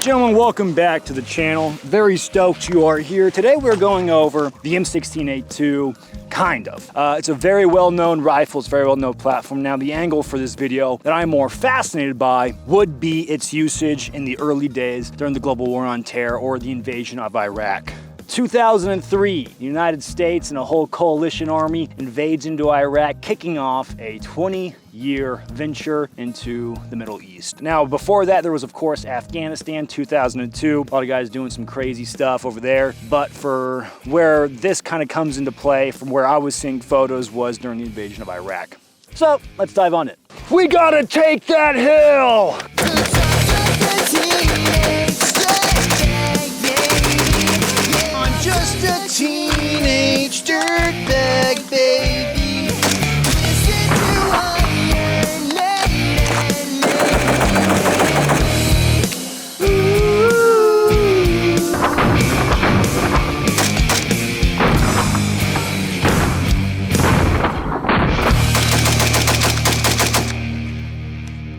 gentlemen, welcome back to the channel. Very stoked you are here. Today we're going over the M16A2, kind of. It's a very well-known rifle, it's a very well-known platform. Now the angle for this video that I'm more fascinated by would be its usage in the early days during the global war on terror or the invasion of Iraq. 2003, the United States and a whole coalition army invades into Iraq, kicking off a 20-year venture into the Middle East. Now, before that, there was, of course, Afghanistan, 2002. A lot of guys doing some crazy stuff over there. But for where this kind of comes into play, from where I was seeing photos, was during the invasion of Iraq. So, let's dive on it. We gotta take that hill! Just a teenage dirtbag, baby. Listen to Iron Maiden,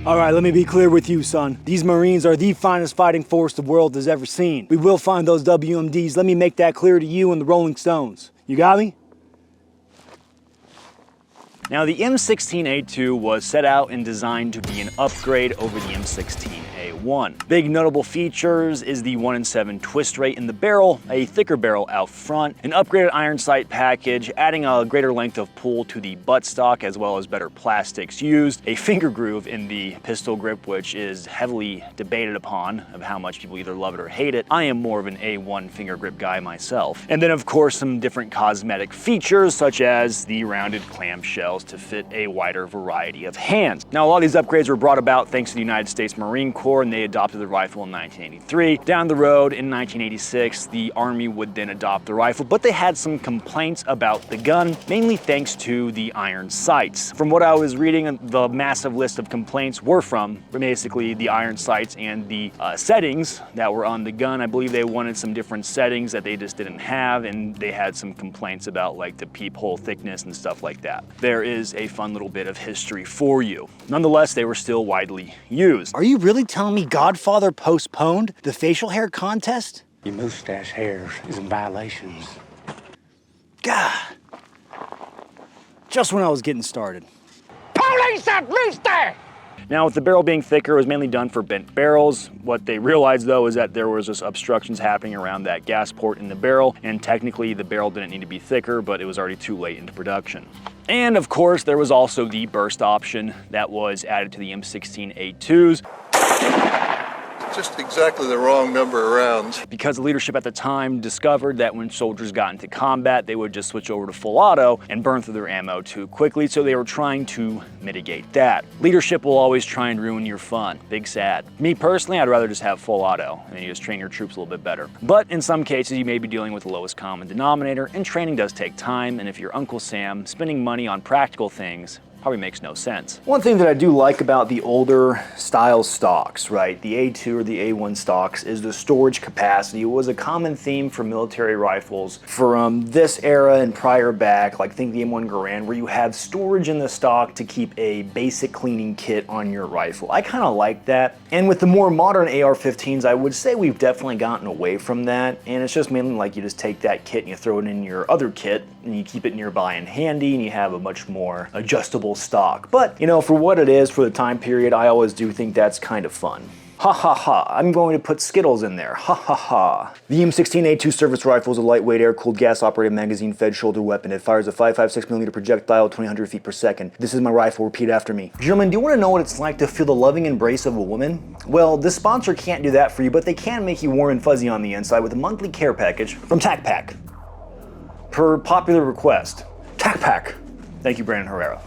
All right, let me be clear with you, son. These Marines are the finest fighting force the world has ever seen. We will find those WMDs. Let me make that clear to you and the Rolling Stones. You got me? Now, the M16A2 was set out and designed to be an upgrade over the M16A1. Big notable features is the 1-in-7 twist rate in the barrel, a thicker barrel out front, an upgraded iron sight package, adding a greater length of pull to the buttstock as well as better plastics used, a finger groove in the pistol grip, which is heavily debated upon of how much people either love it or hate it. I am more of an A1 finger grip guy myself. And then, of course, some different cosmetic features such as the rounded clamshells to fit a wider variety of hands. Now, a lot of these upgrades were brought about thanks to the United States Marine Corps, and they adopted the rifle in 1983. Down the road in 1986, the Army would then adopt the rifle, but they had some complaints about the gun, mainly thanks to the iron sights. From what I was reading, the massive list of complaints were from basically the iron sights and the settings that were on the gun. I believe they wanted some different settings that they just didn't have, and they had some complaints about like the peephole thickness and stuff like that. There is a fun little bit of history for you. Nonetheless, they were still widely used. Are you really telling me Godfather postponed the facial hair contest? Your mustache hair is in violations. God. Just when I was getting started. Police have loosed there! Now, with the barrel being thicker, it was mainly done for bent barrels. What they realized, though, is that there was just obstructions happening around that gas port in the barrel, and technically the barrel didn't need to be thicker, but it was already too late into production. And of course, there was also the burst option that was added to the M16A2s. Just exactly the wrong number of rounds. Because the leadership at the time discovered that when soldiers got into combat, they would just switch over to full auto and burn through their ammo too quickly, so they were trying to mitigate that. Leadership will always try and ruin your fun. Big sad. Me personally, I'd rather just have full auto, and you just train your troops a little bit better. But in some cases, you may be dealing with the lowest common denominator, and training does take time, and if you're Uncle Sam, spending money on practical things probably makes no sense. One thing that I do like about the older style stocks, right, the A2 or the A1 stocks, is the storage capacity. It was a common theme for military rifles from this era and prior back, like think the M1 Garand, where you have storage in the stock to keep a basic cleaning kit on your rifle. I kind of like that. And with the more modern AR-15s, I would say we've definitely gotten away from that. And it's just mainly like you just take that kit and you throw it in your other kit and you keep it nearby and handy, and you have a much more adjustable stock. But, you know, for what it is for the time period, I always do think that's kind of fun. Ha ha ha, I'm going to put Skittles in there, ha ha ha. The M16A2 service rifle is a lightweight air-cooled gas-operated magazine-fed shoulder weapon. It fires a 5.56mm projectile at 200 feet per second. This is my rifle, repeat after me. Gentlemen, do you want to know what it's like to feel the loving embrace of a woman? Well, this sponsor can't do that for you, but they can make you warm and fuzzy on the inside with a monthly care package from TacPack. Per popular request, TacPack. Thank you, Brandon Herrera.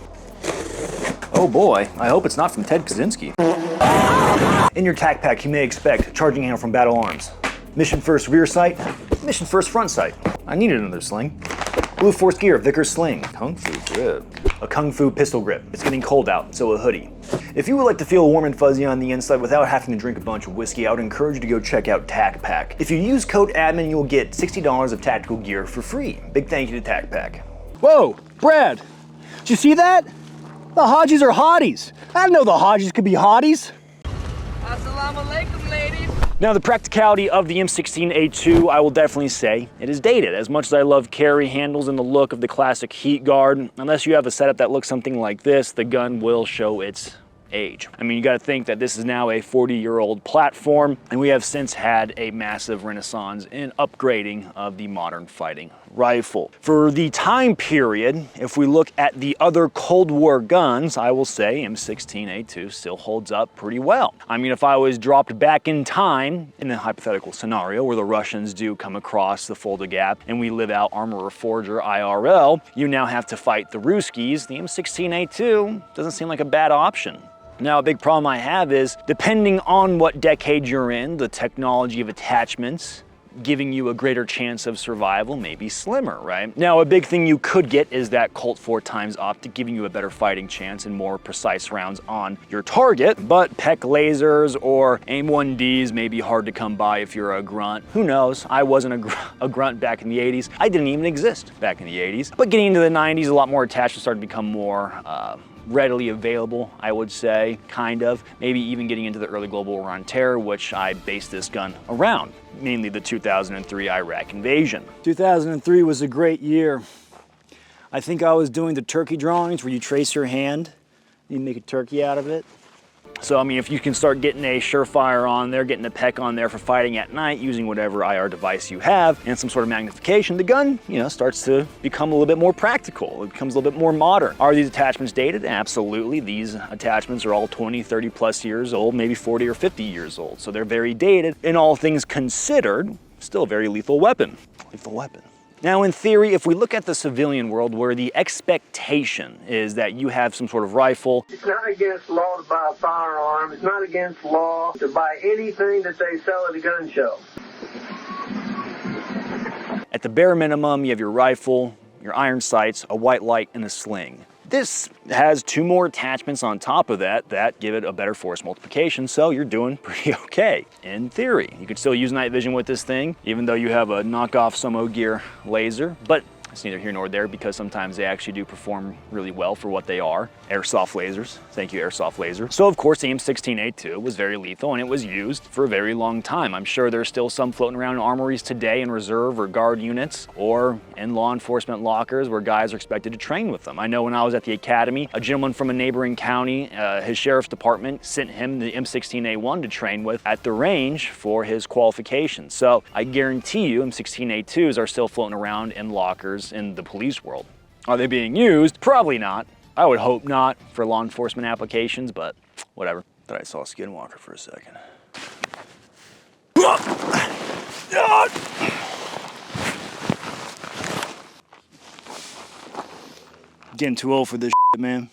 Oh boy, I hope it's not from Ted Kaczynski. In your TacPack, you may expect charging handle from Battle Arms, mission first rear sight, mission first front sight. I needed another sling. Blue Force gear, Vickers sling, Kung Fu grip, a Kung Fu pistol grip. It's getting cold out, so a hoodie. If you would like to feel warm and fuzzy on the inside without having to drink a bunch of whiskey, I would encourage you to go check out TacPack. If you use code ADMIN, you'll get $60 of tactical gear for free. Big thank you to TacPack. Whoa, Brad, did you see that? The Hajis are hotties. I didn't know the Hajis could be hotties. Assalamu alaikum, ladies. Now, the practicality of the M16A2, I will definitely say it is dated. As much as I love carry handles and the look of the classic heat guard, unless you have a setup that looks something like this, the gun will show its age. I mean, you got to think that this is now a 40-year-old platform, and we have since had a massive renaissance in upgrading of the modern fighting rifle. For the time period, if we look at the other Cold War guns, I will say M16A2 still holds up pretty well. I mean, if I was dropped back in time in a hypothetical scenario where the Russians do come across the Fulda Gap and we live out Armorer Forger IRL, you now have to fight the Ruskies. The M16A2 doesn't seem like a bad option. Now, a big problem I have is, depending on what decade you're in, the technology of attachments giving you a greater chance of survival may be slimmer, right? Now, a big thing you could get is that Colt 4x optic, giving you a better fighting chance and more precise rounds on your target, but PEC lasers or AIM-1Ds may be hard to come by if you're a grunt. Who knows? I wasn't a grunt back in the 80s. I didn't even exist back in the 80s. But getting into the 90s, a lot more attachments started to become more readily available, I would say, kind of. Maybe even getting into the early global war on terror, which I based this gun around, mainly the 2003 Iraq invasion. 2003 was a great year. I think I was doing the turkey drawings where you trace your hand, you make a turkey out of it. So, I mean, if you can start getting a Surefire on there, getting a PEC on there for fighting at night, using whatever IR device you have, and some sort of magnification, the gun, you know, starts to become a little bit more practical. It becomes a little bit more modern. Are these attachments dated? Absolutely. These attachments are all 20, 30 plus years old, maybe 40 or 50 years old. So they're very dated. In all things considered, still a very lethal weapon. Lethal weapon. Now, in theory, if we look at the civilian world where the expectation is that you have some sort of rifle. It's not against law to buy a firearm. It's not against law to buy anything that they sell at a gun show. At the bare minimum, you have your rifle, your iron sights, a white light, and a sling. This has two more attachments on top of that give it a better force multiplication, so you're doing pretty okay, in theory. You could still use night vision with this thing, even though you have a knockoff Somo Gear laser, but it's neither here nor there because sometimes they actually do perform really well for what they are. Airsoft lasers. Thank you, airsoft laser. So of course the M16A2 was very lethal and it was used for a very long time. I'm sure there's still some floating around in armories today in reserve or guard units or in law enforcement lockers where guys are expected to train with them. I know when I was at the academy, a gentleman from a neighboring county, his sheriff's department sent him the M16A1 to train with at the range for his qualifications. So I guarantee you M16A2s are still floating around in lockers in the police world. Are they being used? Probably not. I would hope not for law enforcement applications, but whatever. Thought I saw a skinwalker for a second. Getting too old for this shit, man.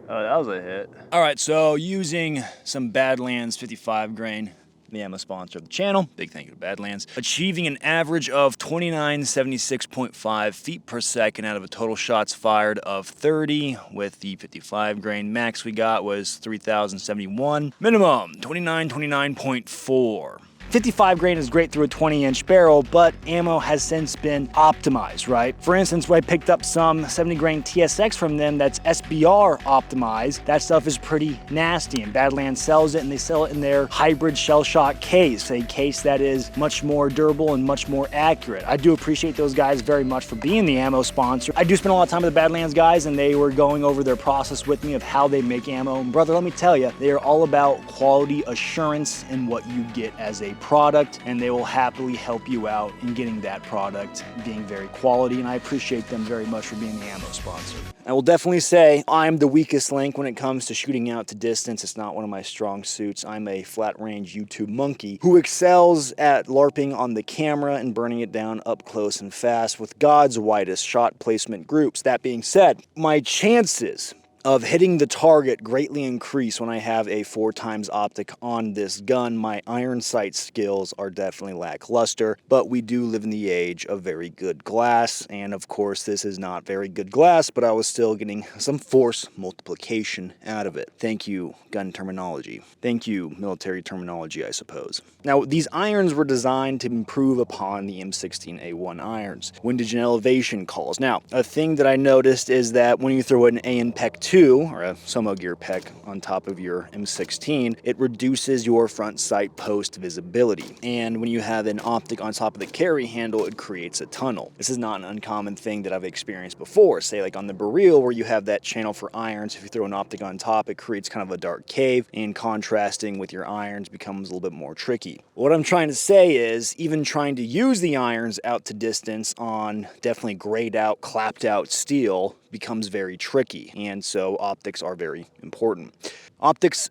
Oh, that was a hit. All right, so using some Badlands 55 grain, the ammo sponsor of the channel, big thank you to Badlands, achieving an average of 2976.5 feet per second out of a total shots fired of 30. With the 55 grain max we got was 3071. Minimum 2929.4. 55 grain is great through a 20-inch barrel, but ammo has since been optimized, right? For instance, when I picked up some 70 grain TSX from them that's SBR optimized, that stuff is pretty nasty, and Badlands sells it, and they sell it in their hybrid shell shock case, a case that is much more durable and much more accurate. I do appreciate those guys very much for being the ammo sponsor. I do spend a lot of time with the Badlands guys, and they were going over their process with me of how they make ammo. And brother, let me tell you, they are all about quality assurance and what you get as a product, and they will happily help you out in getting that product being very quality, and I appreciate them very much for being the ammo sponsor. I will definitely say I'm the weakest link when it comes to shooting out to distance. It's not one of my strong suits. I'm a flat range YouTube monkey who excels at LARPing on the camera and burning it down up close and fast with God's widest shot placement groups. That being said, my chances of hitting the target greatly increase when I have a 4x optic on this gun. My iron sight skills are definitely lackluster, but we do live in the age of very good glass, and of course this is not very good glass, but I was still getting some force multiplication out of it. Thank you, gun terminology. Thank you, military terminology, I suppose. Now, these irons were designed to improve upon the M16A1 irons. Windage and elevation calls. Now, a thing that I noticed is that when you throw an A and PEC 2 M16A2, or a Somo gear pec on top of your M16, it reduces your front sight post visibility. And when you have an optic on top of the carry handle, it creates a tunnel. This is not an uncommon thing that I've experienced before. Say like on the Baril, where you have that channel for irons, if you throw an optic on top, it creates kind of a dark cave, and contrasting with your irons becomes a little bit more tricky. What I'm trying to say is, even trying to use the irons out to distance on definitely grayed out, clapped out steel becomes very tricky, and so optics are very important. Optics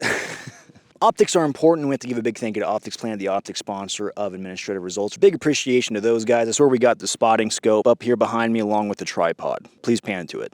are important, and we have to give a big thank you to Optics Planet, the optics sponsor of Administrative Results. Big appreciation to those guys. That's where we got the spotting scope up here behind me along with the tripod. Please pan into it.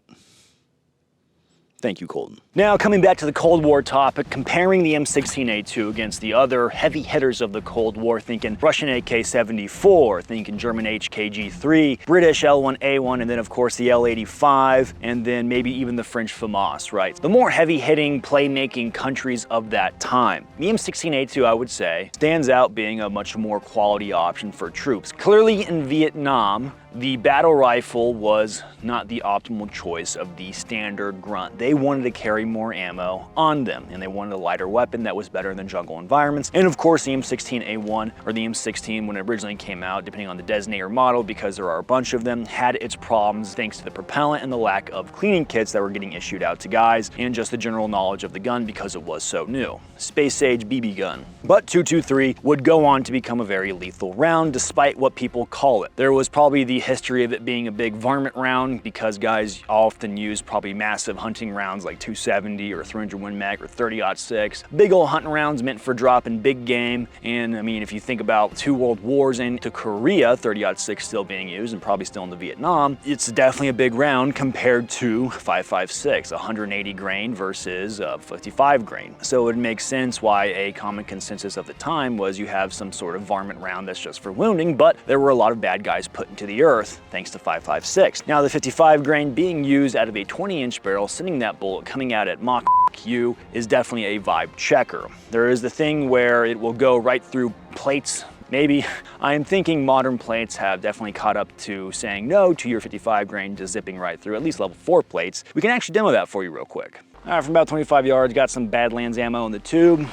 Thank you, Colton. Now, coming back to the Cold War topic, comparing the M16A2 against the other heavy hitters of the Cold War, thinking Russian AK-74, thinking German HKG-3, British L1A1, and then of course the L85, and then maybe even the French FAMAS, right? The more heavy-hitting, playmaking countries of that time. The M16A2, I would say, stands out being a much more quality option for troops. Clearly in Vietnam, the battle rifle was not the optimal choice of the standard grunt. They wanted to carry more ammo on them, and they wanted a lighter weapon that was better than jungle environments. And of course, the M16A1, or the M16 when it originally came out, depending on the designator model, because there are a bunch of them, had its problems thanks to the propellant and the lack of cleaning kits that were getting issued out to guys, and just the general knowledge of the gun because it was so new. Space age BB gun. But 223 would go on to become a very lethal round, despite what people call it. There was probably the history of it being a big varmint round because guys often use probably massive hunting rounds like 270 or 300 Win Mag or 30-06. Big old hunting rounds meant for dropping big game. And I mean, if you think about 2 world wars into Korea, 30-06 still being used and probably still into Vietnam, it's definitely a big round compared to 5.56, 180 grain versus 55 grain. So it makes sense why a common consensus of the time was you have some sort of varmint round that's just for wounding, but there were a lot of bad guys put into the earth thanks to 5.56. Now the 55 grain being used out of a 20-inch barrel, sending that bullet coming out at Mach U is definitely a vibe checker. There is the thing where it will go right through plates. Maybe. I am thinking modern plates have definitely caught up to saying no to your 55 grain just zipping right through at least level 4 plates. We can actually demo that for you real quick. All right, from about 25 yards, got some Badlands ammo in the tube.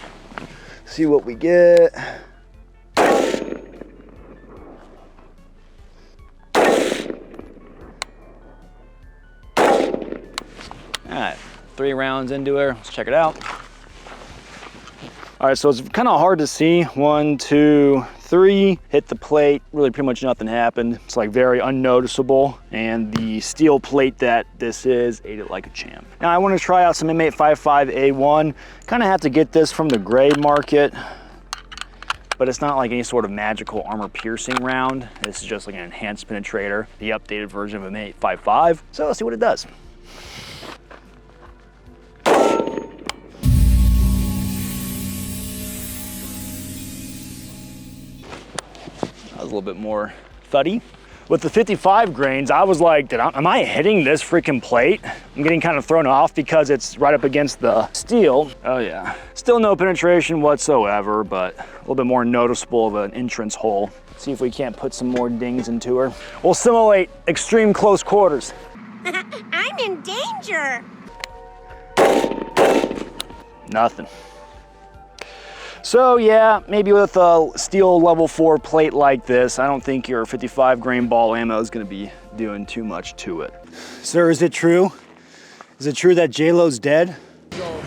See what we get. All right, 3 rounds into her. Let's check it out. All right, so it's kind of hard to see. 1, 2, 3, hit the plate. Really pretty much nothing happened. It's like very unnoticeable. And the steel plate that this is ate it like a champ. Now I want to try out some M855A1. Kind of have to get this from the gray market, but it's not like any sort of magical armor piercing round. This is just like an enhanced penetrator, the updated version of M855. So let's see what it does. That was a little bit more thuddy. With the 55 grains, I was like, am I hitting this freaking plate? I'm getting kind of thrown off because it's right up against the steel. Oh yeah, still no penetration whatsoever, but a little bit more noticeable of an entrance hole. See if we can't put some more dings into her. We'll simulate extreme close quarters. I'm in danger. Nothing. So yeah, maybe with a steel level 4 plate like this, I don't think your 55 grain ball ammo is gonna be doing too much to it. Sir, is it true? Is it true that J-Lo's dead?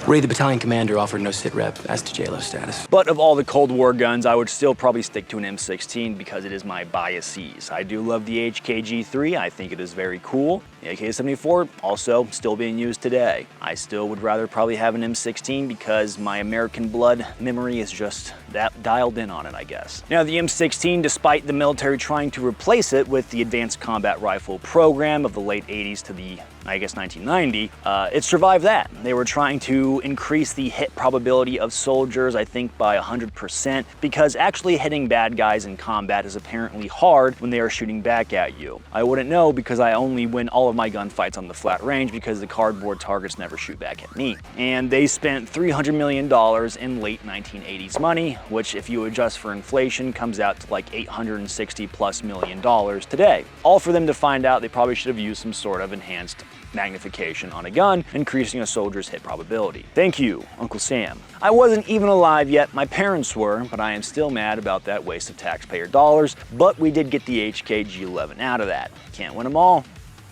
Ray, the battalion commander, offered no sit rep as to J-Lo's status. But of all the Cold War guns, I would still probably stick to an M16 because it is my biases. I do love the HKG-3. I think it is very cool. The AK-74 also still being used today. I still would rather probably have an M16 because my American blood memory is just that dialed in on it, I guess. Now the M16, despite the military trying to replace it with the Advanced Combat Rifle program of the late 80s to the, I guess, 1990, it survived that. They were trying to increase the hit probability of soldiers, I think, by 100%, because actually hitting bad guys in combat is apparently hard when they are shooting back at you. I wouldn't know because I only win all of my gunfights on the flat range because the cardboard targets never shoot back at me. And they spent $300 million in late 1980s money, which if you adjust for inflation comes out to like $860+ million today. All for them to find out they probably should have used some sort of enhanced magnification on a gun, increasing a soldier's hit probability. Thank you, Uncle Sam. I wasn't even alive yet, my parents were, but I am still mad about that waste of taxpayer dollars, but we did get the HK G11 out of that. Can't win them all,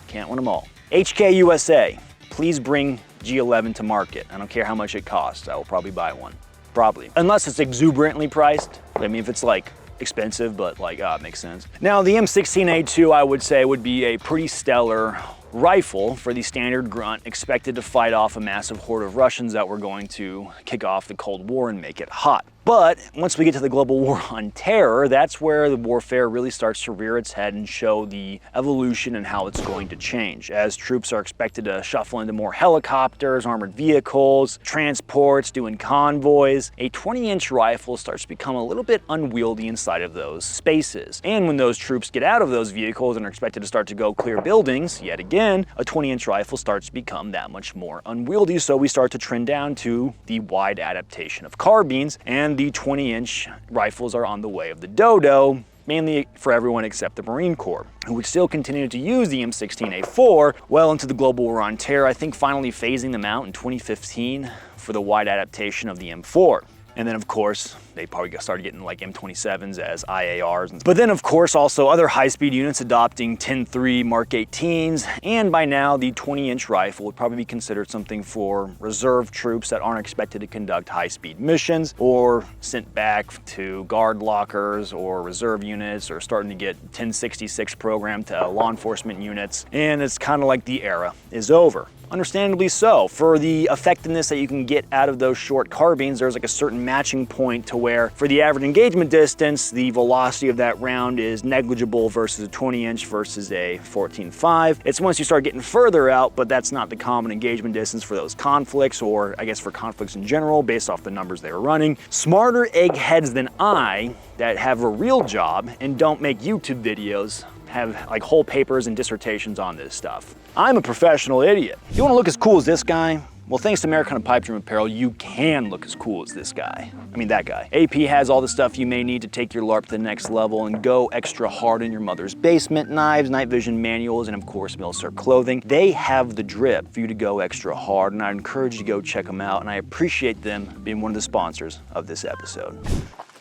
can't win them all. HK USA, please bring G11 to market. I don't care how much it costs, I will probably buy one. Probably. Unless it's exuberantly priced. I mean, if it's like expensive, but like, it makes sense. Now, the M16A2, I would say, would be a pretty stellar rifle for the standard grunt expected to fight off a massive horde of Russians that were going to kick off the Cold War and make it hot. But once we get to the global war on terror, that's where the warfare really starts to rear its head and show the evolution and how it's going to change. As troops are expected to shuffle into more helicopters, armored vehicles, transports, doing convoys, a 20-inch rifle starts to become a little bit unwieldy inside of those spaces. And when those troops get out of those vehicles and are expected to start to go clear buildings, yet again, a 20-inch rifle starts to become that much more unwieldy, so we start to trend down to the wide adaptation of carbines, and the 20-inch rifles are on the way of the dodo, mainly for everyone except the Marine Corps, who would still continue to use the M16A4 well into the global war on terror, I think finally phasing them out in 2015 for the wide adaptation of the M4. And then, of course, they probably started getting like M27s as IARs. But then, of course, also other high-speed units adopting 10.3 Mark 18s. And by now, the 20-inch rifle would probably be considered something for reserve troops that aren't expected to conduct high-speed missions or sent back to guard lockers or reserve units, or starting to get 1066 programmed to law enforcement units. And it's kind of like the era is over. Understandably so. For the effectiveness that you can get out of those short carbines, there's like a certain matching point to where for the average engagement distance, the velocity of that round is negligible versus a 20-inch versus a 14.5. It's once you start getting further out, but that's not the common engagement distance for those conflicts, or I guess for conflicts in general, based off the numbers they were running. Smarter eggheads than I that have a real job and don't make YouTube videos have like whole papers and dissertations on this stuff. I'm a professional idiot. You wanna look as cool as this guy? Well, thanks to Americana Pipe Dream Apparel, you can look as cool as this guy. I mean, that guy. AP has all the stuff you may need to take your LARP to the next level and go extra hard in your mother's basement: knives, night vision manuals, and of course, Milsar clothing. They have the drip for you to go extra hard, and I encourage you to go check them out, and I appreciate them being one of the sponsors of this episode.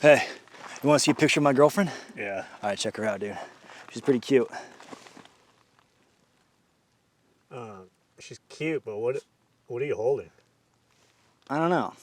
Hey, you wanna see a picture of my girlfriend? Yeah. All right, check her out, dude. She's pretty cute. She's cute, but what are you holding? I don't know.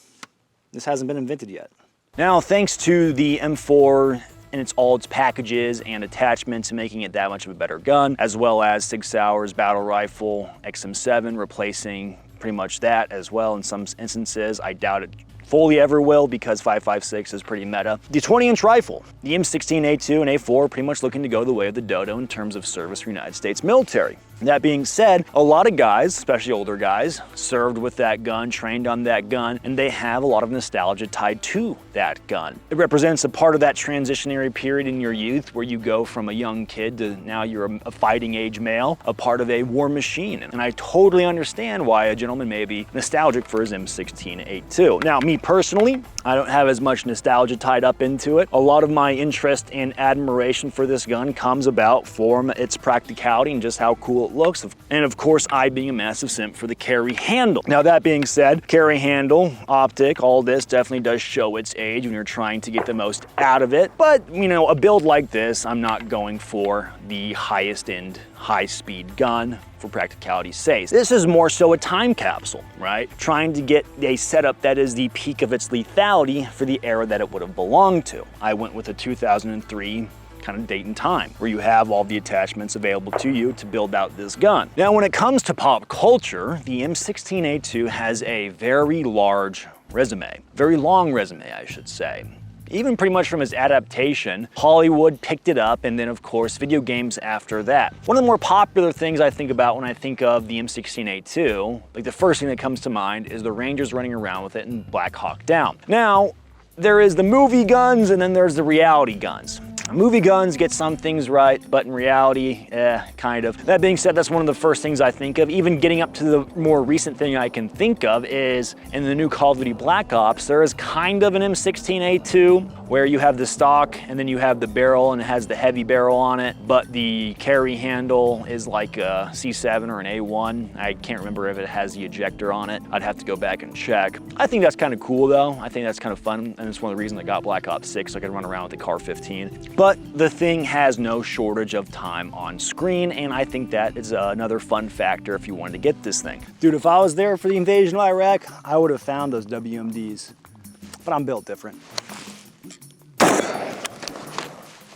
This hasn't been invented yet. Now, thanks to the M4 and all its packages and attachments, making it that much of a better gun, as well as Sig Sauer's battle rifle XM7 replacing pretty much that as well in some instances. I doubt it fully ever will, because 5.56 is pretty meta. The 20-inch rifle, the M16A2 and A4 are pretty much looking to go the way of the dodo in terms of service for the United States military. That being said, a lot of guys, especially older guys, served with that gun, trained on that gun, and they have a lot of nostalgia tied to that gun. It represents a part of that transitionary period in your youth where you go from a young kid to now you're a fighting age male, a part of a war machine. And I totally understand why a gentleman may be nostalgic for his M16A2. Now, me personally, I don't have as much nostalgia tied up into it. A lot of my interest and admiration for this gun comes about from its practicality and just how cool it looks. And of course, I being a massive simp for the carry handle. Now, that being said, carry handle, optic, all this definitely does show its age when you're trying to get the most out of it. But, you know, a build like this, I'm not going for the highest end, high-speed gun for practicality's sake. This is more so a time capsule, right? Trying to get a setup that is the peak of its lethality for the era that it would have belonged to. I went with a 2003 kind of date and time, where you have all the attachments available to you to build out this gun. Now, when it comes to pop culture, the M16A2 has a very large resume, very long resume, I should say. Even pretty much from its adaptation, Hollywood picked it up, and then of course video games after that. One of the more popular things I think about when I think of the M16A2, like the first thing that comes to mind is the Rangers running around with it in Black Hawk Down. Now, there is the movie guns and then there's the reality guns. Movie guns get some things right, but in reality, kind of. That being said, that's one of the first things I think of. Even getting up to the more recent thing I can think of is in the new Call of Duty Black Ops, there is kind kind of an M16A2 where you have the stock and then you have the barrel and it has the heavy barrel on it, but the carry handle is like a C7 or an A1. I can't remember if it has the ejector on it. I'd have to go back and check. I think that's kind of cool though. I think that's kind of fun, and it's one of the reasons I got Black Ops 6 so I could run around with the Car 15. But the thing has no shortage of time on screen, and I think that is another fun factor if you wanted to get this thing. Dude, if I was there for the invasion of Iraq, I would have found those WMDs, but I'm built different.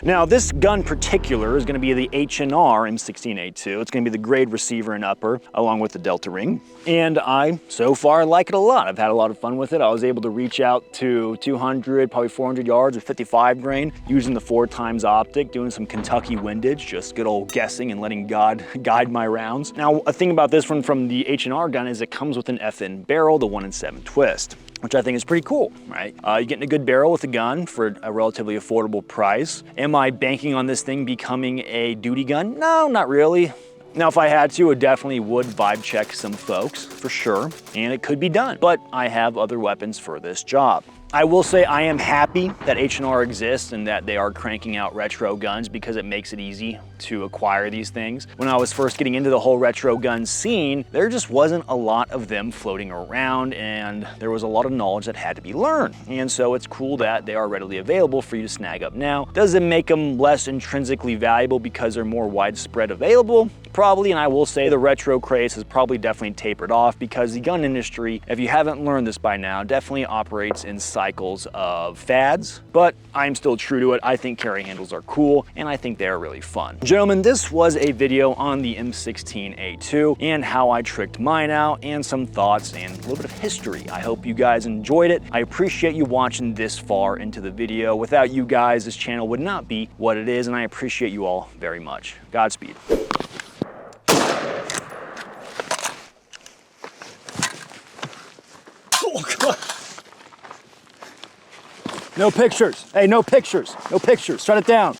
Now, this gun particular is going to be the H&R M16A2. It's going to be the grade receiver and upper, along with the Delta ring. And I, so far, like it a lot. I've had a lot of fun with it. I was able to reach out to 200, probably 400 yards with 55 grain, using the 4x optic, doing some Kentucky windage, just good old guessing and letting God guide my rounds. Now, a thing about this one from the H&R gun is it comes with an FN barrel, the 1-in-7 twist, which I think is pretty cool, right? You're getting a good barrel with the gun for a relatively affordable price. Am I banking on this thing becoming a duty gun? No, not really. Now, if I had to, I definitely would vibe check some folks, for sure, and it could be done, but I have other weapons for this job. I will say I am happy that H&R exists and that they are cranking out retro guns because it makes it easy to acquire these things. When I was first getting into the whole retro gun scene, there just wasn't a lot of them floating around, and there was a lot of knowledge that had to be learned. And so it's cool that they are readily available for you to snag up now. Does it make them less intrinsically valuable because they're more widespread available? Probably, and I will say the retro craze has probably definitely tapered off because the gun industry, if you haven't learned this by now, definitely operates in cycles of fads, but I'm still true to it. I think carry handles are cool, and I think they're really fun. Gentlemen, this was a video on the M16A2 and how I tricked mine out, and some thoughts and a little bit of history. I hope you guys enjoyed it. I appreciate you watching this far into the video. Without you guys, this channel would not be what it is, and I appreciate you all very much. Godspeed. Oh, God. No pictures. Hey, no pictures. No pictures. Shut it down.